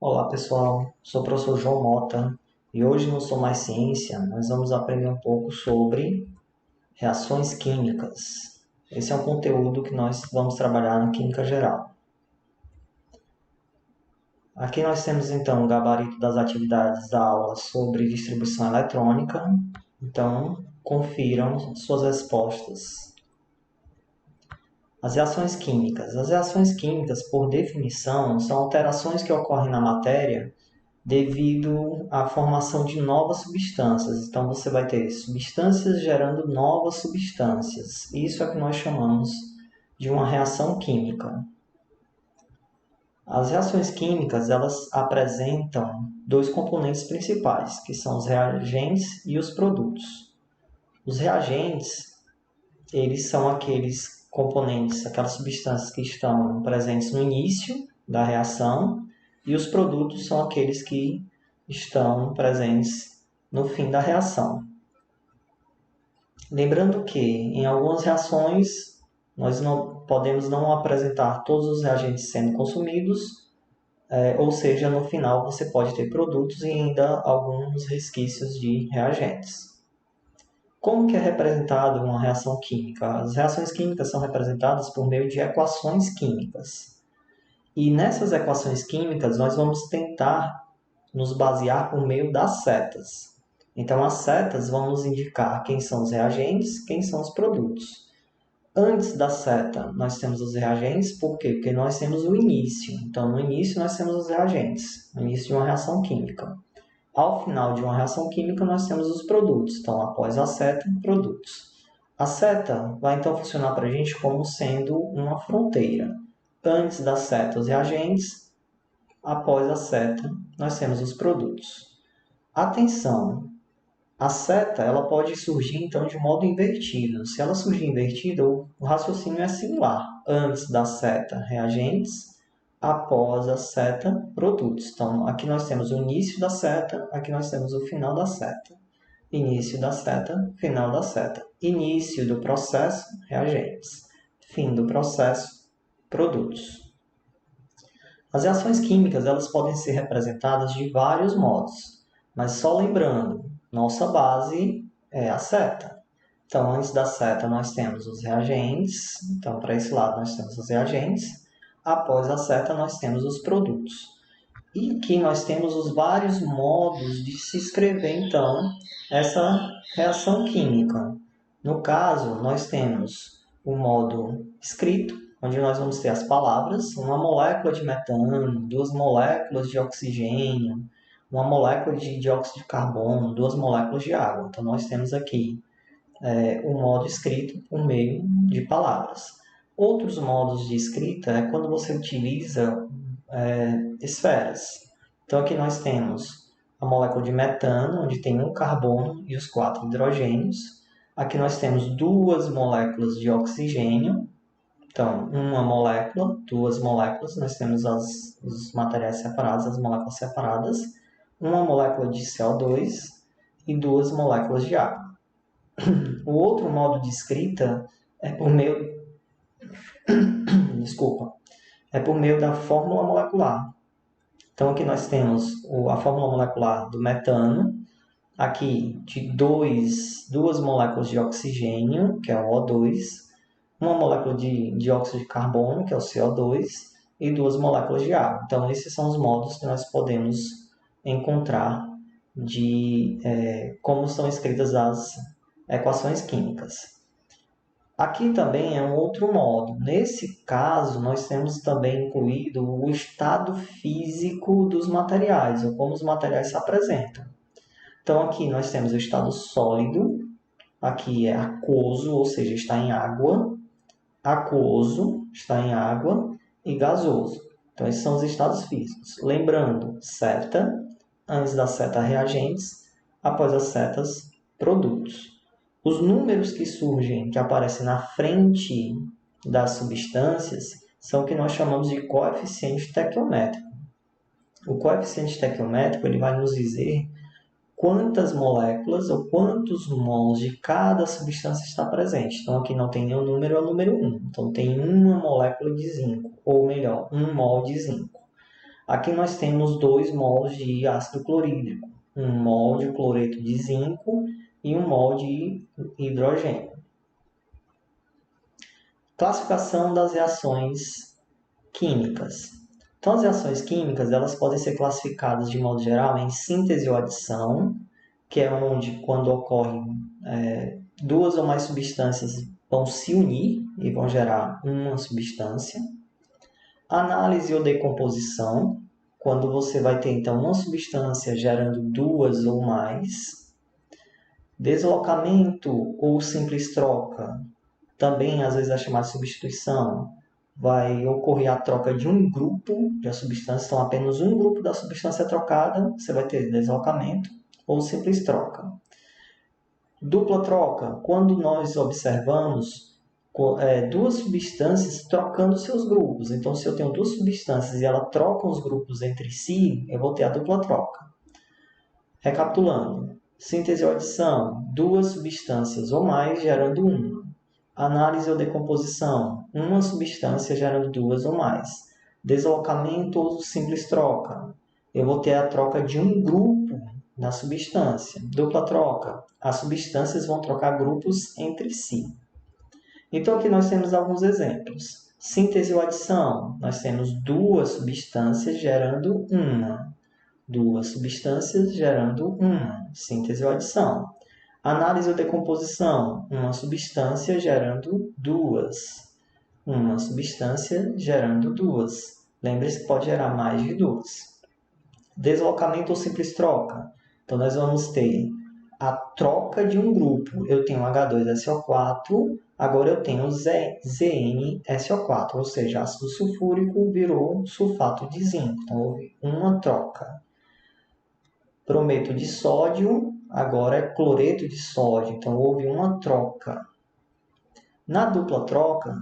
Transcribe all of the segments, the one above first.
Olá pessoal, sou o professor João Mota e hoje no Sou Mais Ciência nós vamos aprender um pouco sobre reações químicas. Esse é um conteúdo que nós vamos trabalhar na Química Geral. Aqui nós temos então o gabarito das atividades da aula sobre distribuição eletrônica. Então, confiram suas respostas. As reações químicas. As reações químicas, por definição, são alterações que ocorrem na matéria devido à formação de novas substâncias. Então, você vai ter substâncias gerando novas substâncias. Isso é o que nós chamamos de uma reação química. As reações químicas, elas apresentam dois componentes principais, que são os reagentes e os produtos. Os reagentes, eles são aqueles componentes, aquelas substâncias que estão presentes no início da reação, e os produtos são aqueles que estão presentes no fim da reação. Lembrando que em algumas reações nós podemos não apresentar todos os reagentes sendo consumidos, ou seja, no final você pode ter produtos e ainda alguns resquícios de reagentes. Como que é representada uma reação química? As reações químicas são representadas por meio de equações químicas. E nessas equações químicas, nós vamos tentar nos basear por meio das setas. Então, as setas vão nos indicar quem são os reagentes, quem são os produtos. Antes da seta, nós temos os reagentes, por quê? Porque nós temos o início. Então, no início, nós temos os reagentes, no início de uma reação química. Ao final de uma reação química, nós temos os produtos. Então, após a seta, produtos. A seta vai, então, funcionar para a gente como sendo uma fronteira. Antes da seta, os reagentes. Após a seta, nós temos os produtos. Atenção! A seta ela pode surgir, então, de modo invertido. Se ela surgir invertida, o raciocínio é similar. Antes da seta, reagentes. Após a seta, produtos. Então, aqui nós temos o início da seta, aqui nós temos o final da seta. Início da seta, final da seta. Início do processo, reagentes. Fim do processo, produtos. As reações químicas elas podem ser representadas de vários modos, mas só lembrando, nossa base é a seta. Então, antes da seta, nós temos os reagentes. Então, para esse lado, nós temos os reagentes. Após a seta, nós temos os produtos. E aqui nós temos os vários modos de se escrever, então, essa reação química. No caso, nós temos o modo escrito, onde nós vamos ter as palavras, uma molécula de metano, duas moléculas de oxigênio, uma molécula de dióxido de carbono, duas moléculas de água. Então, nós temos aqui o modo escrito por meio de palavras. Outros modos de escrita é quando você utiliza esferas. Então, aqui nós temos a molécula de metano, onde tem um carbono e os 4 hidrogênios. Aqui nós temos duas moléculas de oxigênio. Então, uma molécula, duas moléculas, nós temos os materiais separados, as moléculas separadas. Uma molécula de CO2 e duas moléculas de água. O outro modo de escrita é por meio, é por meio da fórmula molecular. Então, aqui nós temos a fórmula molecular do metano, aqui de duas moléculas de oxigênio, que é o O2, uma molécula de dióxido de carbono, que é o CO2, e duas moléculas de água. Então, esses são os modos que nós podemos encontrar de como são escritas as equações químicas. Aqui também é um outro modo. Nesse caso, nós temos também incluído o estado físico dos materiais, ou como os materiais se apresentam. Então, aqui nós temos o estado sólido, aqui é aquoso, ou seja, está em água, aquoso, está em água, e gasoso. Então, esses são os estados físicos. Lembrando, seta, antes da seta, reagentes, após as setas, produtos. Os números que surgem, que aparecem na frente das substâncias, são o que nós chamamos de coeficiente estequiométrico. O coeficiente estequiométrico ele vai nos dizer quantas moléculas ou quantos mols de cada substância está presente. Então, aqui não tem nenhum número, é o número 1. Então, tem uma molécula de zinco, ou melhor, 1 mol de zinco. Aqui nós temos 2 mols de ácido clorídrico, um mol de cloreto de zinco e um mol de hidrogênio. Classificação das reações químicas. Então, as reações químicas elas podem ser classificadas de modo geral em síntese ou adição, que é onde, quando ocorrem duas ou mais substâncias vão se unir e vão gerar uma substância. Análise ou decomposição, quando você vai ter então uma substância gerando duas ou mais. Deslocamento ou simples troca, também às vezes é chamada de substituição. Vai ocorrer a troca de um grupo de substância, então apenas um grupo da substância é trocada, você vai ter deslocamento ou simples troca. Dupla troca, quando nós observamos duas substâncias trocando seus grupos. Então, se eu tenho duas substâncias e elas trocam os grupos entre si, eu vou ter a dupla troca. Recapitulando, síntese ou adição, duas substâncias ou mais gerando uma. Análise ou decomposição, uma substância gerando duas ou mais. Deslocamento ou simples troca, eu vou ter a troca de um grupo na substância. Dupla troca, as substâncias vão trocar grupos entre si. Então, aqui nós temos alguns exemplos. Síntese ou adição, nós temos duas substâncias gerando uma. Duas substâncias gerando uma. Síntese ou adição. Análise ou decomposição, uma substância gerando duas. Uma substância gerando duas. Lembre-se que pode gerar mais de duas. Deslocamento ou simples troca. Então, nós vamos ter a troca de um grupo. Eu tenho H2SO4, agora eu tenho ZnSO4, ou seja, ácido sulfúrico virou sulfato de zinco. Então, houve uma troca. Brometo de sódio, agora é cloreto de sódio. Então, houve uma troca. Na dupla troca,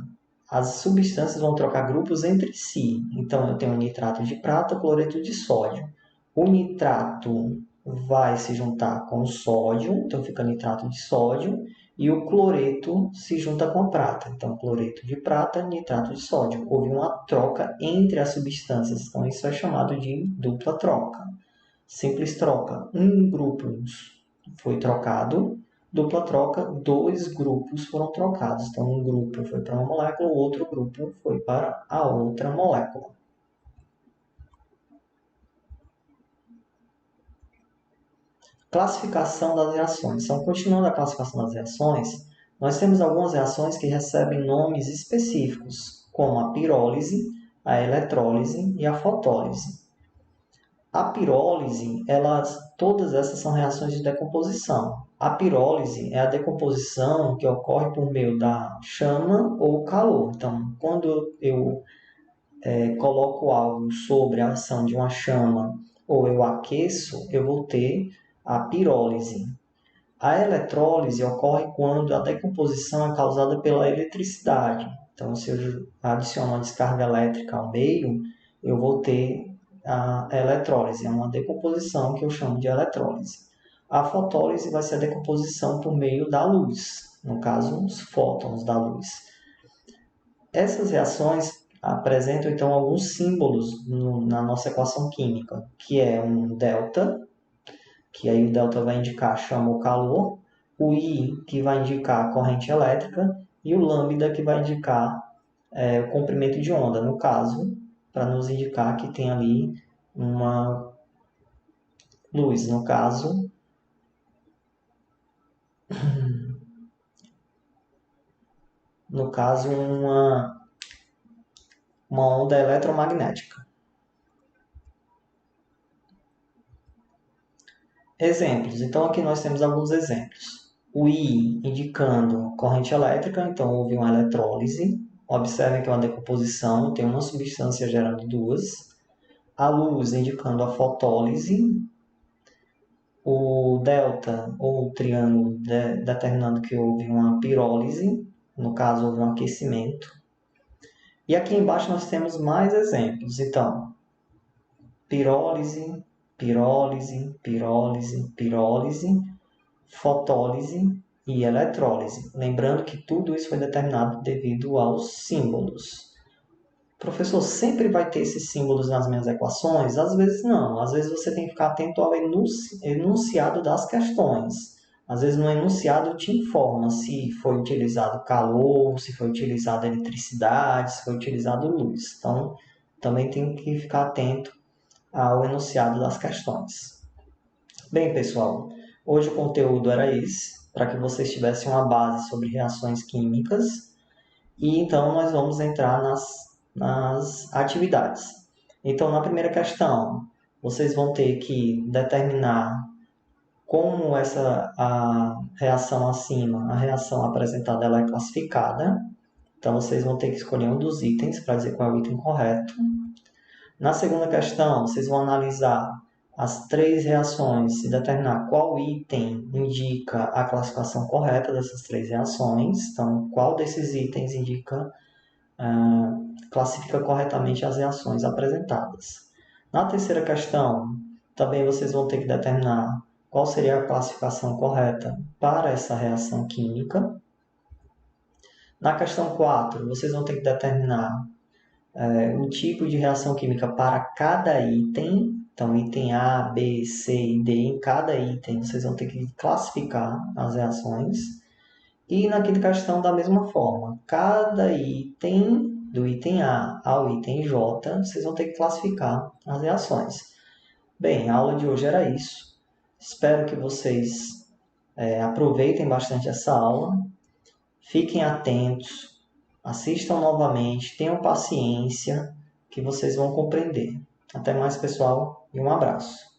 as substâncias vão trocar grupos entre si. Então, eu tenho nitrato de prata, cloreto de sódio. O nitrato vai se juntar com o sódio, então fica nitrato de sódio, e o cloreto se junta com a prata. Então, cloreto de prata, nitrato de sódio. Houve uma troca entre as substâncias, então isso é chamado de dupla troca. Simples troca, um grupo foi trocado. Dupla troca, dois grupos foram trocados. Então, um grupo foi para uma molécula, o outro grupo foi para a outra molécula. Classificação das reações. Então, continuando a classificação das reações, nós temos algumas reações que recebem nomes específicos, como a pirólise, a eletrólise e a fotólise. A pirólise, todas essas são reações de decomposição. A pirólise é a decomposição que ocorre por meio da chama ou calor. Então, quando eu coloco algo sobre a ação de uma chama ou eu aqueço, eu vou ter a pirólise. A eletrólise ocorre quando a decomposição é causada pela eletricidade. Então, se eu adiciono uma descarga elétrica ao meio, eu vou ter a eletrólise. É uma decomposição que eu chamo de eletrólise. A fotólise vai ser a decomposição por meio da luz, no caso, os fótons da luz. Essas reações apresentam, então, alguns símbolos na nossa equação química, que é um delta, que aí o delta vai indicar a chama ou calor, o I, que vai indicar a corrente elétrica, e o lambda, que vai indicar o comprimento de onda, no caso, para nos indicar que tem ali uma luz, no caso, uma onda eletromagnética. Exemplos. Então, aqui nós temos alguns exemplos. O I indicando corrente elétrica, então houve uma eletrólise. Observem que é uma decomposição, tem uma substância gerando duas. A luz indicando a fotólise. O delta, ou o triângulo, determinando que houve uma pirólise. No caso, houve um aquecimento. E aqui embaixo nós temos mais exemplos. Então, pirólise, pirólise, pirólise, pirólise, fotólise e eletrólise. Lembrando que tudo isso foi determinado devido aos símbolos. professor, sempre vai ter esses símbolos nas minhas equações? Às vezes não. Às vezes você tem que ficar atento ao enunciado das questões. Às vezes no enunciado te informa se foi utilizado calor, se foi utilizada eletricidade, se foi utilizado luz. Então, também tem que ficar atento ao enunciado das questões. Bem, pessoal, hoje o conteúdo era esse, para que vocês tivessem uma base sobre reações químicas. E então nós vamos entrar nas atividades. Então, na primeira questão, vocês vão ter que determinar como a reação acima, a reação apresentada, ela é classificada. Então, vocês vão ter que escolher um dos itens para dizer qual é o item correto. Na segunda questão, vocês vão analisar as 3 reações e determinar qual item indica a classificação correta dessas 3 reações. Então, qual desses itens classifica corretamente as reações apresentadas. Na terceira questão, também vocês vão ter que determinar qual seria a classificação correta para essa reação química. Na questão 4, vocês vão ter que determinar o tipo de reação química para cada item. Então, item A, B, C e D, em cada item vocês vão ter que classificar as reações. E na quinta questão, da mesma forma, cada item, do item A ao item J, vocês vão ter que classificar as reações. Bem, a aula de hoje era isso. Espero que vocês aproveitem bastante essa aula. Fiquem atentos, assistam novamente, tenham paciência, que vocês vão compreender. Até mais, pessoal, e um abraço.